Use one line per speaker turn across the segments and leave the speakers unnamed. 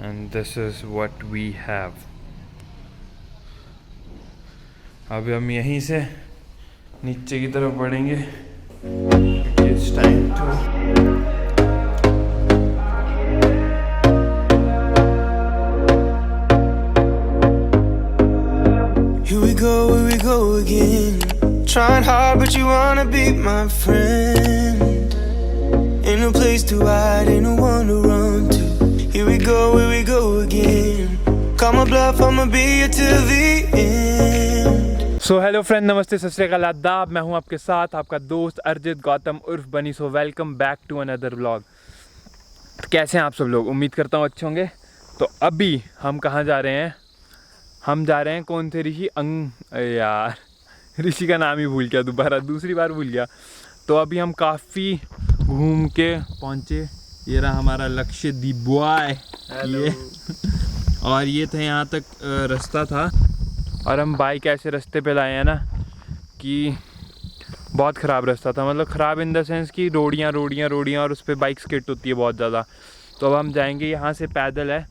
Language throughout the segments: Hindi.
and this is what we have. अब हम यहीं से नीचे की तरफ बढ़ेंगे. It's time to
here we go again. Trying hard but you wanna be my friend. Ain't no place to hide, ain't no one to run to. Here we go again. Call my bluff, I'ma be here till the end.
So hello friend, नमस्ते, सत श्री अकाल, आदाब. मैं हूं आपके साथ आपका दोस्त अर्जित गौतम उर्फ Bunny. So welcome back to another vlog. कैसे हैं आप सब लोग? उम्मीद करता हूं अच्छे होंगे. तो अभी हम कहाँ जा रहे हैं? हम जा रहे हैं कौन थे ऋषि यार ऋषि का नाम ही भूल गया, दूसरी बार भूल गया. तो अभी हम काफ़ी घूम के पहुँचे. ये रहा हमारा लक्ष्य दी बॉय. ये और ये था यहाँ तक रास्ता था. और हम बाइक ऐसे रास्ते पे लाए हैं ना कि बहुत ख़राब रास्ता था. मतलब ख़राब इन द सेंस कि रोडियाँ और उस पर बाइक स्किट होती है बहुत ज़्यादा. तो अब हम जाएंगे, यहाँ से पैदल है.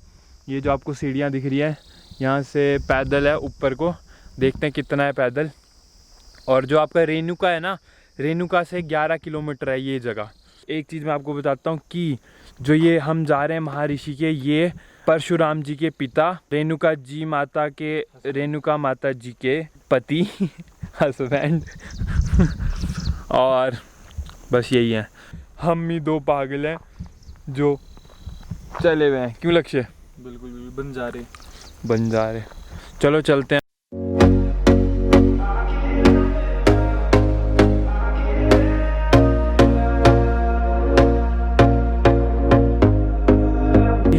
ये जो आपको सीढ़ियाँ दिख रही है यहाँ से पैदल है ऊपर को. देखते हैं कितना है पैदल. और जो आपका रेणुका है ना, रेणुका से 11 किलोमीटर है ये जगह. एक चीज़ मैं आपको बताता हूँ कि जो ये हम जा रहे हैं महर्षि के, ये परशुराम जी के पिता, रेणुका माता जी के पति हस्बैंड. और बस यही है. हम ही दो पागल हैं जो चले हुए हैं. क्यों लक्ष्य?
बिल्कुल बन जा रहे.
चलो चलते हैं.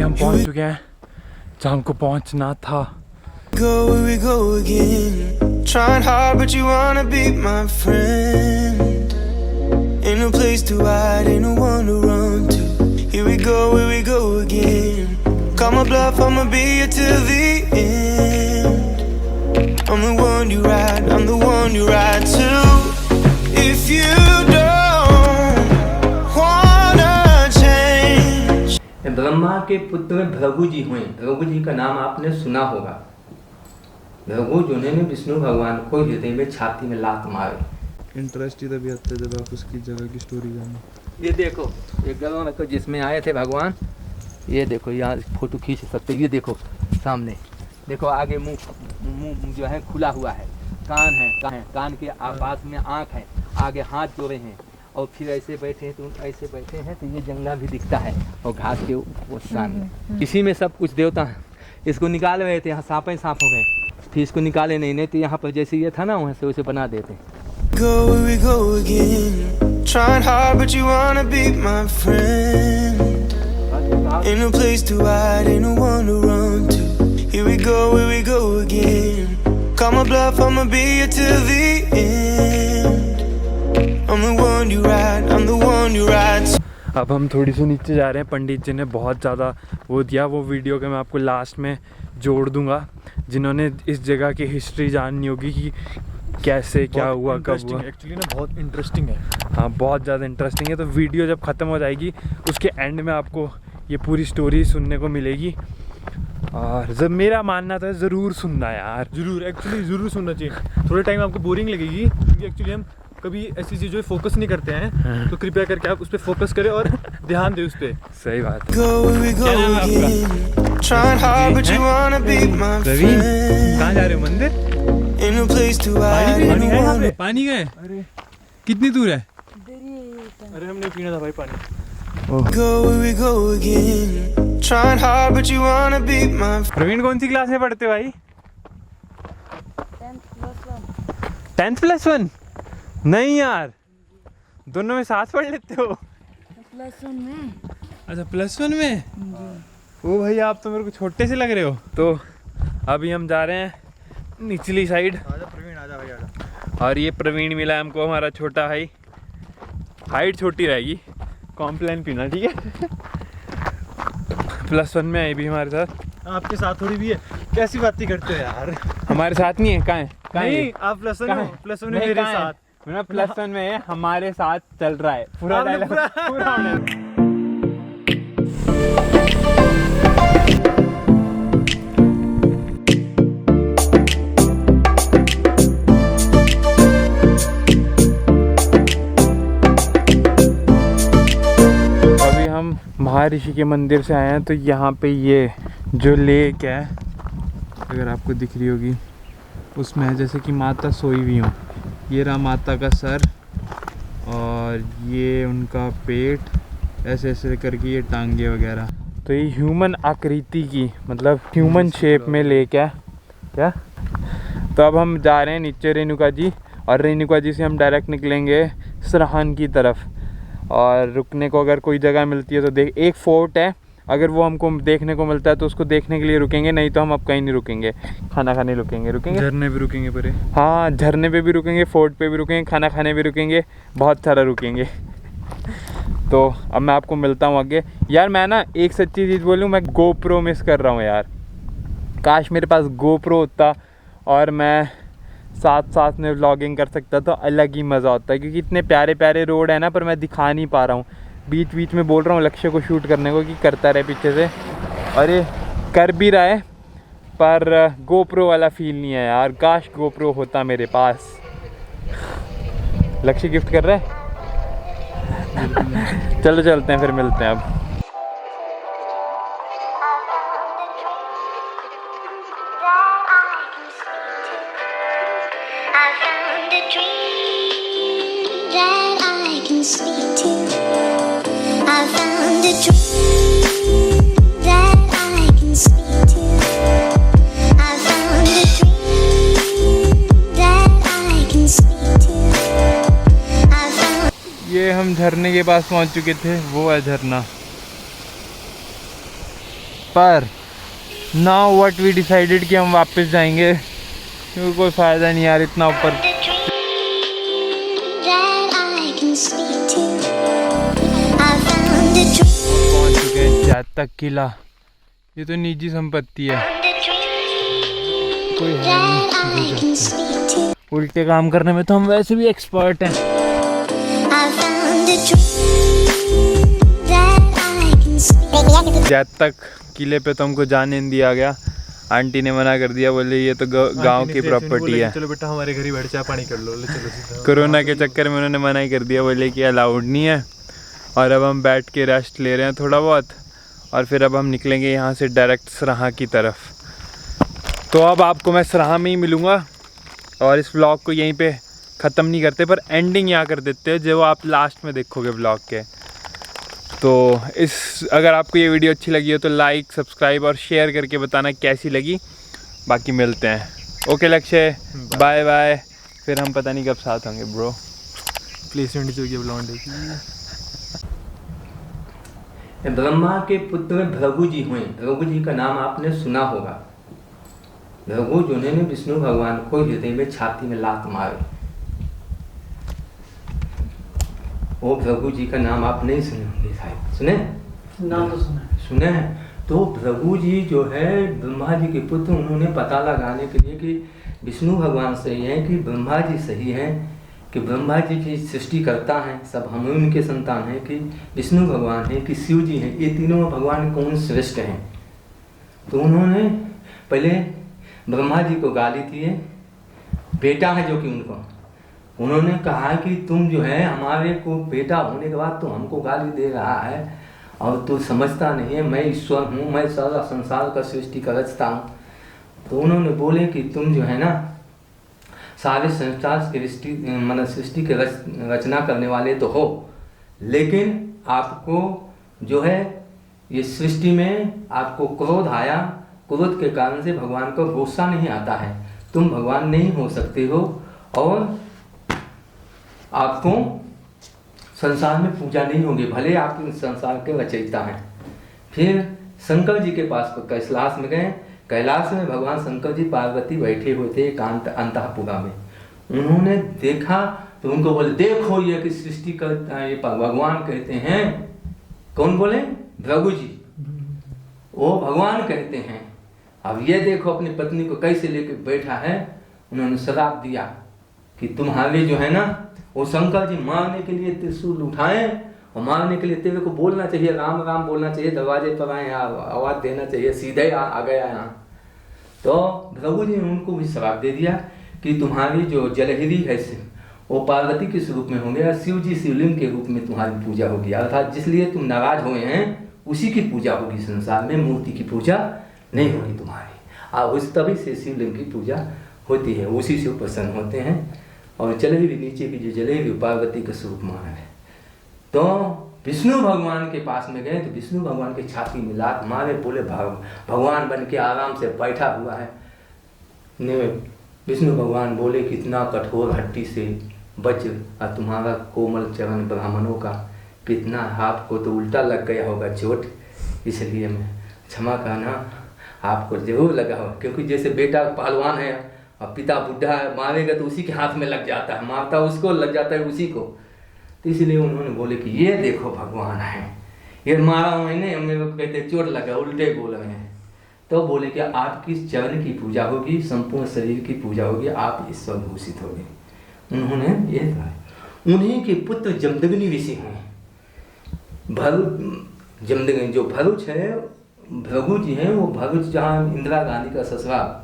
हम पहुंच चुके हैं जहाँ हमको पहुंचना था.
Here we go again. Trying hard but you wanna be my friend. Ain't no place to hide, ain't no one to run to. Here we go again. Call my bluff, I'ma be here till the end. I'm the one you ride to. If you don't wanna change.
Brahma के पुत्र भृगु जी हुए. भृगु जी का नाम आपने सुना होगा. भृगु जिन्होंने विष्णु भगवान को हृदय में छाती में लात मारे.
इंटरेस्ट ही तभी आता है जब आप उसकी जगह की स्टोरी जानो.
ये देखो, ये गलवा में जिसमें आए थे भगवान, ये देखो यहाँ फोटो खींच सकते. ये देखो सामने, देखो आगे मुंह जो है खुला हुआ है, कान है, कान के पास में आँख है, आगे हाथ जोड़े हैं और फिर ऐसे बैठे हैं. तो ऐसे बैठे हैं तो ये जंगला भी दिखता है और घास के उस सामने. इसी में सब कुछ देवता है. इसको निकाल रहे थे, यहाँ सांप हो गए, फिर इसको निकाले नहीं तो यहाँ पर जैसे ये था ना वहाँ से वैसे बना देते.
Here we go again. Trying hard but you wanna be my friend. Ain't no place to hide, ain't no one to run to. Here we go again. Call my bluff, I'ma be here till the end. I'm the one you ride to.
अब हम थोड़ी सी नीचे जा रहे हैं. पंडित जी ने बहुत ज़्यादा वो दिया, वो वीडियो के मैं आपको लास्ट में जोड़ दूंगा. जिन्होंने इस जगह की हिस्ट्री जाननी होगी कि कैसे क्या हुआ, कब हुआ.
एक्चुअली ना बहुत इंटरेस्टिंग है.
हाँ, बहुत ज़्यादा इंटरेस्टिंग है. तो वीडियो जब ख़त्म हो जाएगी उसके एंड में आपको ये पूरी स्टोरी सुनने को मिलेगी. और जब मेरा मानना था ज़रूर सुनना यार,
ज़रूर सुनना चाहिए. थोड़े टाइम आपको बोरिंग लगेगी क्योंकि एक्चुअली हम कभी ऐसी चीज़ों पे फोकस नहीं करते हैं. तो कृपया करके आप उस पर फोकस करें और ध्यान दें उस पर.
सही बात. प्रवीण, कहाँ जा रहे हो? मंदिर? पानी का है?
अरे
कितनी दूर है?
अरे हमने पीना था भाई पानी.
प्रवीण कौन सी क्लास में पढ़ते हो भाई? 10+1. नहीं यार, दोनों में साथ पढ़ लेते हो?
+1 में.
अच्छा, +1 में. ओ भाई, आप तो मेरे को छोटे से लग रहे हो. तो अभी हम जा रहे हैं निचली साइड.
प्रवीण आजा भाई आजा.
और ये प्रवीण मिला हमको, हमारा छोटा भाई. हाइट छोटी रहेगी, कॉम्प्लेन पीना, ठीक है? +1 में आई भी हमारे साथ.
आपके साथ थोड़ी भी है. कैसी बातें करते हो यार?
हमारे साथ नहीं है. कहाँ है?
नहीं, आप +1 में मेरे साथ.
मेरा +1 में है, हमारे साथ चल रहा है पूरा डायलॉग. पूरा महाऋषि के मंदिर से आए हैं, तो यहाँ पे ये जो लेक है, अगर आपको दिख रही होगी, उसमें है जैसे कि माता सोई हुई हो। ये रहा माता का सर और ये उनका पेट, ऐसे ऐसे करके ये टांगे वगैरह। तो ये ह्यूमन आकृति की, मतलब ह्यूमन शेप में लेक है क्या। तो अब हम जा रहे हैं नीचे रेणुका जी, और रेणुका जी से हम डायरेक्ट निकलेंगे सरहान की तरफ। और रुकने को अगर कोई जगह मिलती है तो देख, एक फोर्ट है, अगर वो हमको देखने को मिलता है तो उसको देखने के लिए रुकेंगे, नहीं तो हम अब कहीं नहीं रुकेंगे, खाना खाने रुकेंगे।
झरने भी रुकेंगे परे।
हाँ, झरने पे भी रुकेंगे, फोर्ट पे भी रुकेंगे, खाना खाने भी रुकेंगे, बहुत सारा रुकेंगे। तो अब मैं आपको मिलता हूँ आगे। यार मैं ना एक सच्ची चीज़ बोलूँ, मैं गोप्रो मिस कर रहा हूँ यार। काश मेरे पास गोप्रो होता और मैं साथ में व्लॉगिंग कर सकता तो अलग ही मज़ा होता है, क्योंकि इतने प्यारे प्यारे रोड है ना, पर मैं दिखा नहीं पा रहा हूँ। बीच बीच में बोल रहा हूँ लक्ष्य को शूट करने को कि करता रहे पीछे से, और ये कर भी रहा है, पर गोप्रो वाला फील नहीं है यार। काश गोप्रो होता मेरे पास। लक्ष्य गिफ्ट कर रहा है। चलो चलते हैं, फिर मिलते हैं अब। ये हम झरने के पास पहुंच चुके थे, वो है झरना। पर नाउ व्हाट वी डिसाइडेड कि हम वापस जाएंगे, क्योंकि कोई फ़ायदा नहीं यार इतना ऊपर। पहुंच चुके हैं जातक किला। ये तो निजी संपत्ति है, कोई है नहीं। उल्टे काम करने में तो हम वैसे भी एक्सपर्ट हैं। जातक किले पे तो हमको जाने नहीं दिया गया, आंटी ने मना कर दिया, बोले ये तो गांव की प्रॉपर्टी है।
चलो बेटा हमारे घर ही बैठ चाय पानी कर लो, ले चलो सीधा।
कोरोना के चक्कर में उन्होंने मना ही कर दिया, बोले कि अलाउड नहीं है। और अब हम बैठ के रेस्ट ले रहे हैं थोड़ा बहुत, और फिर अब हम निकलेंगे यहाँ से डायरेक्ट सराहा की तरफ। तो अब आपको मैं सराहा में ही मिलूँगा, और इस व्लॉग को यहीं पे ख़त्म नहीं करते, पर एंडिंग यहाँ कर देते हैं जो आप लास्ट में देखोगे व्लॉग के। तो अगर आपको ये वीडियो अच्छी लगी हो तो लाइक, सब्सक्राइब और शेयर करके बताना कैसी लगी। बाकी मिलते हैं। ओके लक्ष्य, बाय बाय। फिर हम पता नहीं कब साथ होंगे ब्रो।
प्लेसमेंट जो ये ब्लॉन्ड है।
ब्रह्मा के पुत्र भृगु जी हुए। भृगु जी का नाम आपने सुना होगा। भृगु जिन्होंने विष्णु भगवान को हृदय में, छाती में लात मारे, वो भृगु जी का नाम आप नहीं सुने होंगे शायद। सुने?
नाम तो
सुने हैं। तो भृगु जी जो है ब्रह्मा जी के पुत्र, उन्होंने पता लगाने के लिए कि विष्णु भगवान सही है कि ब्रह्मा जी सही है, कि ब्रह्मा जी की सृष्टि करता है, सब हम उनके संतान हैं, कि विष्णु भगवान है, कि शिव जी हैं, ये तीनों भगवान कौन श्रेष्ठ हैं। तो उन्होंने पहले ब्रह्मा जी को गाली दी है, बेटा है जो कि उनको, उन्होंने कहा कि तुम जो है हमारे को बेटा होने के बाद तो हमको गाली दे रहा है, और तू समझता नहीं है मैं ईश्वर हूँ, मैं सारा संसार का सृष्टि का रचता हूँ। तो उन्होंने बोले कि तुम जो है ना सारे संसार के सृष्टि के रचना करने वाले तो हो, लेकिन आपको जो है ये सृष्टि में आपको क्रोध आया, क्रोध के कारण से भगवान को गुस्सा नहीं आता है, तुम भगवान नहीं हो सकते हो, और आपको संसार में पूजा नहीं होगी, भले आप संसार के रचयिता हैं। फिर शंकर जी के पास कैलाश में गए। कैलाश में भगवान शंकर जी पार्वती बैठे हुए थे एकांत अंतःपुरा में। उन्होंने देखा तो उनको बोले, देखो ये कि सृष्टि करता है, ये भगवान कहते हैं। कौन बोले? भृगु जी। वो भगवान कहते हैं। अब ये देखो अपनी पत्नी को कैसे लेके बैठा है। उन्होंने श्राप दिया कि तुम्हारे जो है ना, वो शंकर जी मारने के लिए त्रिशूल उठाए, और मारने के लिए तेरे को बोलना चाहिए, राम राम बोलना चाहिए, दरवाजे पर आए, आवाज देना चाहिए, सीधे आ गया यहाँ। तो भृगु जी ने उनको भी श्राप दे दिया कि तुम्हारी जो जलहरी है वो पार्वती के स्वरूप में होंगे, और शिव जी शिवलिंग के रूप में तुम्हारी पूजा होगी। अर्थात जिसलिए तुम नाराज हुए हैं उसी की पूजा होगी संसार में, मूर्ति की पूजा नहीं होगी तुम्हारी। उस तभी से शिवलिंग की पूजा होती है, उसी से प्रसन्न होते हैं। और जलेबी नीचे की जो जलेबी पार्वती का स्वरूप माना है। तो विष्णु भगवान के पास में गए तो विष्णु भगवान की छाती में लात मारे, बोले भगवान बन के आराम से बैठा हुआ है। विष्णु भगवान बोले कि इतना कठोर हड्डी से वज्र और तुम्हारा कोमल चरण ब्राह्मणों का कितना, आपको तो उल्टा लग गया होगा चोट, इसलिए मैं क्षमा करना, आपको जरूर लगा हो, क्योंकि जैसे बेटा पहलवान है और पिता बुढ़ा है, मारेगा तो उसी के हाथ में लग जाता है, मारता उसको लग जाता है उसी को। तो इसलिए उन्होंने बोले कि ये देखो भगवान है, ये मारा मैंने, मेरे को कहते चोट लगा, उल्टे बोल रहे हैं। तो बोले कि आपकी चरण की पूजा होगी, संपूर्ण शरीर की पूजा होगी, आप ईश्वर घोषित होंगे। उन्होंने ये कहा। उन्हीं के पुत्र जमदग्नि ऋषि हैं। जमदग्नि जो भरूच है, भृगु जी हैं, वो भरूच जहाँ इंदिरा गांधी का ससुराल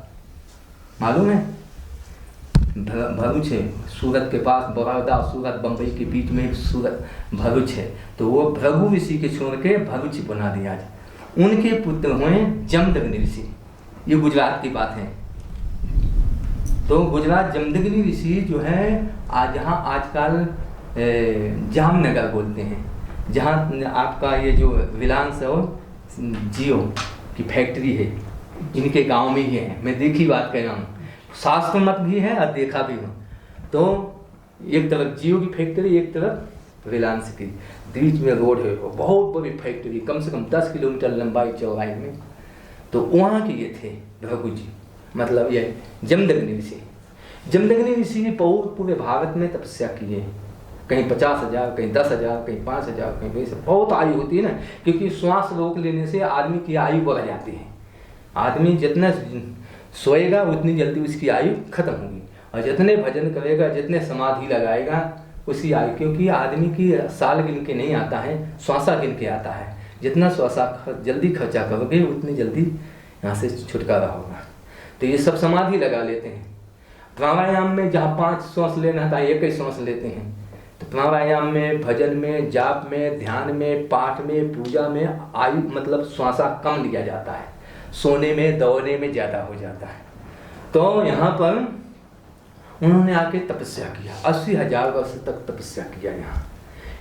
मालूम है, भरूच है, सूरत के पास, बड़ौदा सूरत बम्बई के बीच में सूरत भरूच है। तो वो भृगु ऋषि के छोड़ के भरूच बना दिया आज। उनके पुत्र हुए जमदग्नि ऋषि, ये गुजरात की बात है। तो गुजरात जमदग्नि ऋषि जो है आज जहाँ आजकल जामनगर बोलते हैं, जहाँ आपका ये जो रिलायंस और जियो की फैक्ट्री है, इनके गांव में ही है। मैं देखी बात कह रहा हूँ, शास्त्र मत भी है और देखा भी हूँ। तो एक तरफ जियो की फैक्ट्री, एक तरफ रिलायंस की, बीच में रोड है, बहुत बड़ी फैक्ट्री, कम से कम 10 किलोमीटर लंबाई चौड़ाई में। तो वहाँ के ये थे भृगु जी, मतलब ये जमदग्नि ऋषि। जमदग्नि ऋषि ने पूरे भारत में तपस्या की है, कहीं 50,000, कहीं 10,000, कहीं 5,000, कहीं 20, बहुत आयु होती है ना, क्योंकि श्वास रोक लेने से आदमी की आयु बढ़ जाती है। आदमी जितना सोएगा उतनी जल्दी उसकी आयु खत्म होगी, और जितने भजन करेगा, जितने समाधि लगाएगा, उसी आयु, क्योंकि आदमी की साल गिन के नहीं आता है, श्वासा गिन के आता है। जितना श्वासा जल्दी खर्चा करोगे उतनी जल्दी यहाँ से छुटकारा होगा। तो ये सब समाधि लगा लेते हैं। प्राणायाम में जहाँ 5 श्वास लेना था, 1 ही श्वास लेते हैं। तो प्राणायाम में, भजन में, जाप में, ध्यान में, पाठ में, पूजा में आयु मतलब श्वासा कम लिया जाता है, सोने में, दौड़ने में ज़्यादा हो जाता है। तो यहाँ पर उन्होंने आके तपस्या किया, 80,000 वर्ष तक तपस्या किया।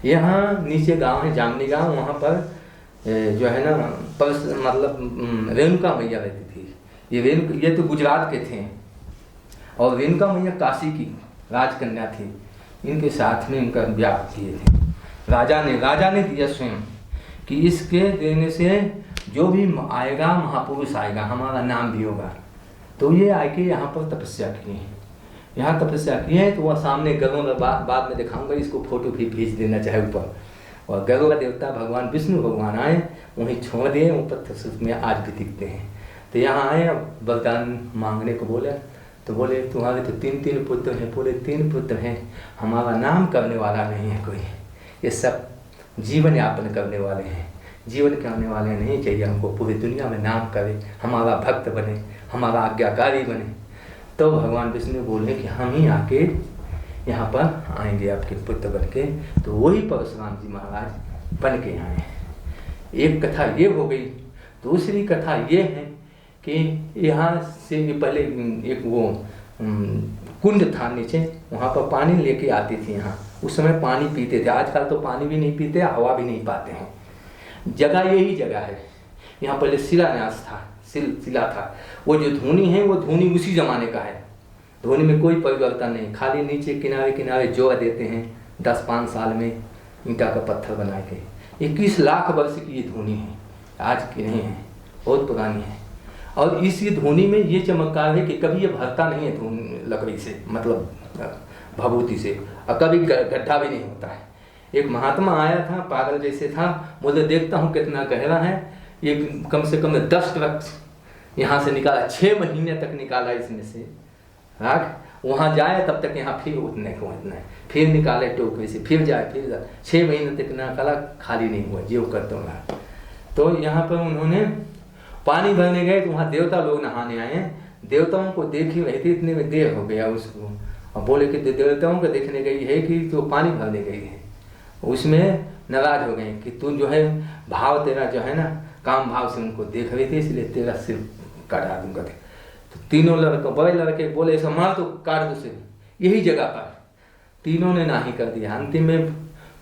यहाँ नीचे गांव है जामनी गांव, वहाँ पर जो है ना मतलब रेणुका मैया रहती थी। ये तो गुजरात के थे, और रेणुका मैया काशी की राजकन्या थी। इनके साथ में इनका ब्याह किए थे। राजा ने दिया स्वयं कि इसके देने से जो भी आएगा महापुरुष आएगा, हमारा नाम भी होगा। तो ये आके यहाँ पर तपस्या किए हैं। यहाँ तपस्या किए हैं तो वह सामने गरुड़, बाद में दिखाऊंगा, इसको फोटो भी भेज देना चाहे ऊपर। और गरुड़ देवता भगवान विष्णु भगवान आए, वहीं छोड़ दिए, वो पत्थर में आज भी दिखते हैं। तो यहाँ आए, वरदान मांगने को बोले, तो बोले तुम्हारे तो 3 पुत्र हैं। बोले 3 पुत्र हैं, हमारा नाम करने वाला नहीं है कोई, ये सब जीवन यापन करने वाले हैं। जीवन करने वाले नहीं चाहिए हमको, पूरी दुनिया में नाम करे, हमारा भक्त बने, हमारा आज्ञाकारी बने। तो भगवान विष्णु बोले कि हम ही आके यहाँ पर आएंगे आपके पुत्र बन के। तो वही परशुराम जी महाराज बन के आए। एक कथा ये हो गई। दूसरी कथा ये है कि यहाँ से पहले एक वो कुंड था नीचे, वहाँ पर पानी लेके आती थी। यहाँ उस समय पानी पीते थे, आजकल तो पानी भी नहीं पीते, हवा भी नहीं पाते हैं। जगह यही जगह है। यहाँ पहले शिलान्यास था, शिला था। वो जो धोनी है वो धोनी उसी जमाने का है, धोनी में कोई परिवर्तन नहीं, खाली नीचे किनारे किनारे जोड़ देते हैं 10-5 साल में ईंटा का पत्थर बना के। 21 लाख वर्ष की ये धोनी है, आज की नहीं है, बहुत पुरानी है। और इसी धोनी में ये चमत्कार है कि कभी ये भरता नहीं है धोनी लकड़ी से, मतलब भभूति से, और कभी गड्ढा भी नहीं होता है। एक महात्मा आया था, पागल जैसे था, बोले देखता हूँ कितना गहरा है। ये कम से कम 10 ट्रक यहाँ से निकाला, 6 महीने तक निकाला इसमें से राख। वहाँ जाए तब तक यहाँ फिर उतने को उतना है, फिर निकाले टोकरे से, फिर जाए, फिर जाए, 6 महीने तक निकाला, खाली नहीं हुआ, जो करता हूँ। तो यहाँ पर उन्होंने पानी भरने गए तो वहाँ देवता लोग नहाने आए हैं। देवताओं को देखी रही थी, इतने में देर हो गया उसको, और बोले कि देवताओं को देखने गई है कि जो पानी भरने गई है, उसमें नाराज हो गए कि तू जो है भाव तेरा जो है ना काम भाव से उनको देख रहे थे, इसलिए तेरा सिर काटा दूंगा। तो तीनों लड़के बड़े लड़के बोले ऐसा मार तो काट दो सिर यही जगह पर। तीनों ने नाही कर दिया। अंतिम में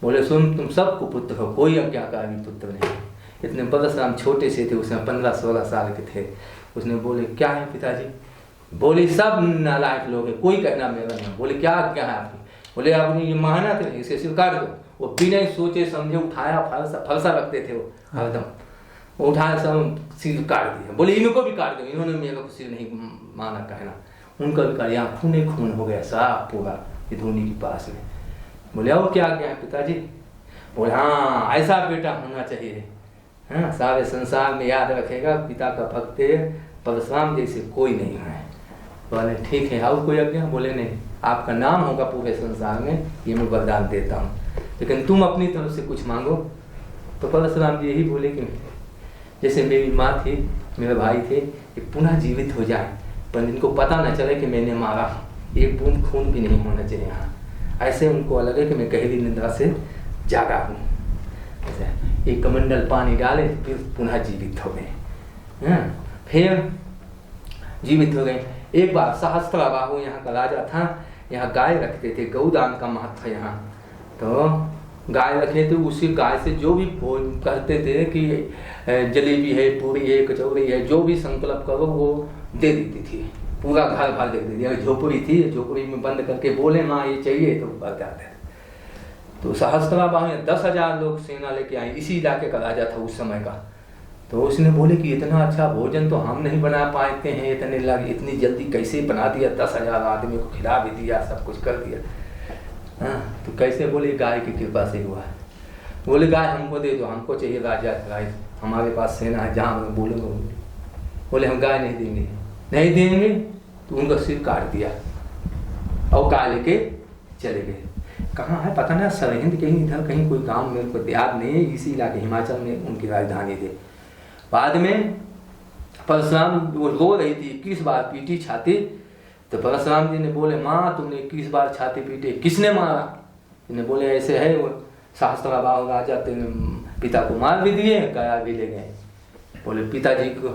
बोले सुन तुम सबको पुत्र हो, कोई आज्ञाकारी पुत्र नहीं। इतने परशुराम छोटे से थे, उसमें 15-16 साल के थे। उसने बोले क्या है पिताजी? बोले सब नालायक लोग हैं, कोई कहना मेरा नहीं। बोले क्या आज्ञा है आपकी? बोले आप ये माना थे इसे सिर काट दो। वो बिना सोचे समझे उठाया, फलसा रखते थे वो हरदम, उठाया सब सिर काट दिया। बोले इनको भी काट दो, इन्होंने मेरे को सिर नहीं माना कहना। उनका भी काट, यहाँ खून खून हो गया साफ पूरा ये धोनी के पास में। बोले और क्या आज्ञा है पिताजी? बोले हाँ ऐसा बेटा होना चाहिए, हाँ सारे संसार में याद रखेगा पिता का भक्त परशुराम जैसे कोई नहीं है। बोले ठीक है और कोई आज्ञा? बोले नहीं, आपका नाम होगा पूरे संसार में, ये मैं वरदान देता हूँ, लेकिन तुम अपनी तरफ से कुछ मांगो। तो परशुराम जी यही बोले कि जैसे मेरी माँ थी, मेरे भाई थे, ये पुनः जीवित हो जाए, पर इनको पता न चले कि मैंने मारा, एक बूंद खून भी नहीं होना चाहिए यहाँ। ऐसे उनको लगे कि मैं गहरी निद्रा से जागा हूँ। एक कमंडल पानी डाले फिर पुनः जीवित हो गए। फिर जीवित हो गए। एक बार सहस्त्राबाहु यहाँ का राजा था, यहाँ गाय रखते थे, गौदान का महत्व यहाँ। तो गाय रखे थे, उसी गाय से जो भी कहते थे कि जलेबी है, पूरी है, कचौड़ी है, जो भी संकल्प करो वो दे देती थी, पूरा घर भर दे देती थी। झोपड़ी थी, झोपड़ी में बंद करके बोले माँ ये चाहिए तो भर जाते थे। तो सहस्त्राबाहु 10,000 लोग सेना लेके आए, इसी इलाके का राजा था उस समय का। तो उसने बोले कि इतना अच्छा भोजन तो हम नहीं बना पाते हैं, इतनी जल्दी कैसे बना दिया, 10,000 आदमी को खिला भी दिया, सब कुछ कर दिया। हाँ तो कैसे? बोले गाय की कृपा से हुआ है। बोले गाय हमको दे दो, हमको चाहिए राजा गाय, हमारे पास सेना है, जहाँ हम बोलेंगे। बोले हम गाय नहीं देंगे। नहीं देंगे तो उनका सिर काट दिया और गाय लेके चले गए। कहाँ है पता ना, सरहिंद कहीं इधर कहीं कोई गांव, मेरे को याद नहीं है, इसी इलाके हिमाचल में उनकी राजधानी थी। बाद में परशुराम वो रो रही थी, 21 बार पीटी छाती। तो परशुराम जी ने बोले माँ तुमने 21 बार छाती पीटे, किसने मारा? इन्हें बोले ऐसे है वो सहस्त्राबाहु राजा तेरे पिता को मार भी दिए, गाय भी ले गए। बोले पिताजी को,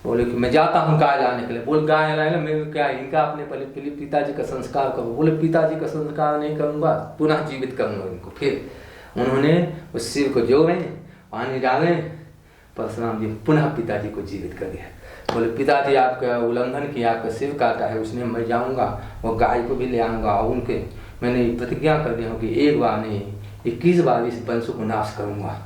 बोले कि मैं जाता हूँ गाय लाने के लिए। बोले गाय लाने मेरे क्या, इनका अपने पहले पिताजी का संस्कार करो। बोले पिताजी का संस्कार नहीं करूँगा, पुनः जीवित करूँगा इनको। फिर उन्होंने उस सिर को जोड़े, पानी डाले, परशुराम जी पुनः पिताजी को जीवित कर दिया। बोले पिताजी आपका उल्लंघन किया, आपका सिर काटा है, उसने मैं जाऊँगा वो गाय को भी ले आऊँगा और उनके मैंने प्रतिज्ञा कर दी हूँ कि एक बार नहीं 21 बार इस वंश को नाश करूँगा।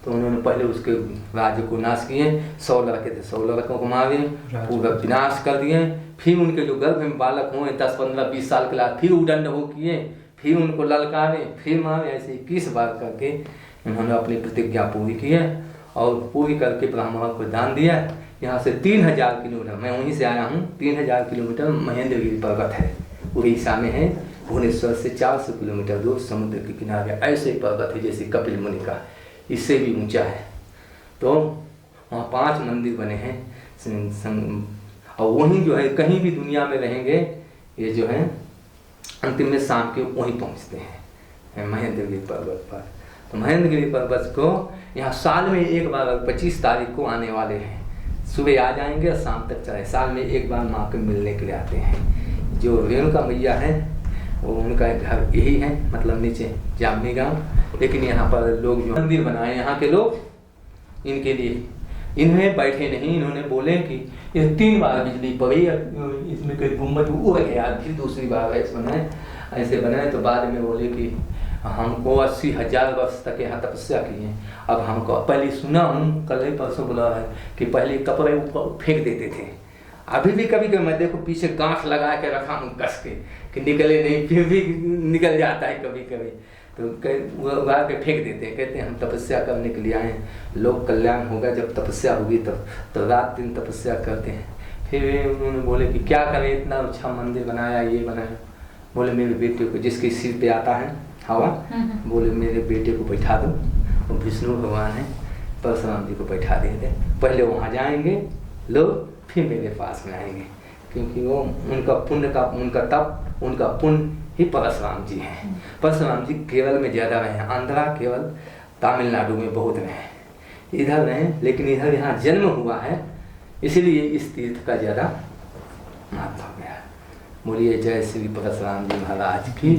तो उन्होंने पहले उसके राज्य को नाश किए, 100 लड़के थे, 100 लड़कों को मारे, पूरा विनाश कर दिए। फिर उनके जो गर्भ में बालक हुए 10, 15, 20 साल के बाद फिर उदंड हो किए, फिर उनको ललकारे, फिर मारे। ऐसे 21 बार करके उन्होंने अपनी प्रतिज्ञा पूरी की है और पूरी करके ब्राह्मणों को दान दिया। यहाँ से 3000 किलोमीटर, मैं वहीं से आया हूँ, 3000 किलोमीटर महेंद्रगिरी पर्वत है, उड़ीसा में है। भुवनेश्वर से 400 किलोमीटर दूर समुद्र के किनारे ऐसे पर्वत है जैसे कपिल मुनि का, इससे भी ऊंचा है। तो वहाँ 5 मंदिर बने हैं और वहीं जो है कहीं भी दुनिया में रहेंगे ये जो है अंतिम में शाम के वहीं पहुँचते हैं महेंद्रगिरी पर्वत पर। तो महेंद्रगिरी पर्वत को यहाँ साल में एक बार 25 तारीख को आने वाले हैं, सुबह आ जाएंगे और शाम तक चले। साल में एक बार माँ को मिलने के लिए आते हैं। जो रेणुका मैया है वो उनका घर यही है, मतलब नीचे जामनी गांव। लेकिन यहाँ पर लोग जो मंदिर बनाए यहाँ के लोग इनके लिए, इन्हें बैठे नहीं, इन्होंने बोले कि ये 3 बार बिजली पड़ी, इसमें कोई गुम्बद उड़ गया, फिर दूसरी बार ऐसे बनाए। तो बाद में बोले कि हमको 80,000 वर्ष तक यहाँ तपस्या की है। अब हमको पहले सुना हूँ, कल ही परसों बोला है कि पहले कपड़े ऊपर फेंक देते थे, अभी भी कभी कभी मैं देखो पीछे गांठ लगा के रखा हूँ कस के कि निकले नहीं, फिर भी निकल जाता है कभी कभी। तो उगा के फेंक देते हैं, कहते हैं हम तपस्या करने के लिए आए हैं, लोक कल्याण होगा जब तपस्या होगी तो रात दिन तपस्या करते हैं। फिर उन्होंने बोले कि क्या करें, इतना अच्छा मंदिर बनाया, ये बनाया। बोले मेरे बेटे को, जिसके सिर पे आता है हवा, बोले मेरे बेटे को बैठा दो, वो विष्णु भगवान है, परशुराम जी को बैठा देते। पहले वहाँ जाएंगे लोग, फिर मेरे पास में आएंगे, क्योंकि वो उनका पुण्य का, उनका तप, उनका पुण्य ही परशुराम जी हैं। परशुराम जी केरल में ज़्यादा रहे हैं, आंध्रा केवल तमिलनाडु में बहुत रहे, इधर रहे, लेकिन इधर यहाँ जन्म हुआ है, इसलिए इस तीर्थ का ज़्यादा महत्व हो गया। बोलिए जय श्री परशुराम जी महाराज की।